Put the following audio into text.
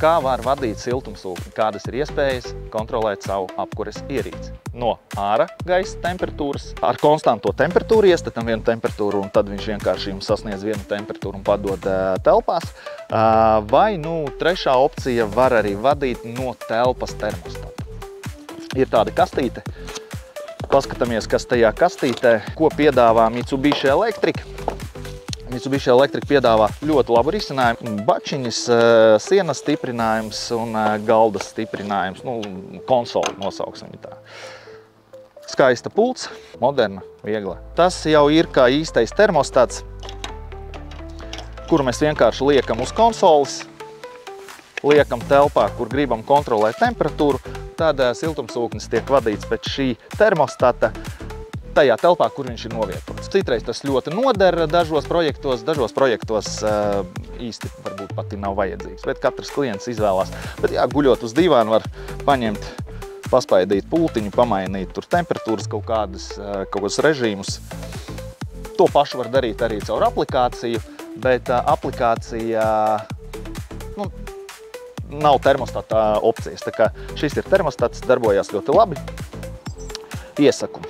Kā var vadīt siltumsūkni? Kādas ir iespējas kontrolēt savu apkures ierīci? No ārā gaisa temperatūras. Ar konstanto temperatūru iestatam vienu temperatūru, un tad viņš vienkārši jums sasniedz vienu temperatūru un padod telpās. Vai, trešā opcija var arī vadīt no telpas termostata. Ir tāda kastīte. Paskatāmies, kas tajā kastītē, ko piedāvā Mitsubishi Electric. Mitsubishi Electric piedāvā ļoti labu risinājumu. Bačiņas, sienas stiprinājums un galdas stiprinājums, konsoli nosauksim tā. Skaista pults, moderna, viegla. Tas jau ir kā īstais termostats, kuru mēs vienkārši liekam uz konsoles, liekam telpā, kur gribam kontrolēt temperatūru, tad siltumsūknis tiek vadīts pēc šī termostata tajā telpā, kur viņš ir novietots. Citreiz tas ļoti noder dažos projektos īsti varbūt pat nav vajadzīgs, bet katrs klients izvēlās. Bet jā, guļot uz divāna var paņemt, paspaidīt pultiņu, pamainīt tur temperatūras kaut kādus režīmus. To pašu var darīt arī caur aplikāciju, bet aplikācija nav termostata opcijas. Tā kā šis ir termostats, darbojās ļoti labi. Iesaku.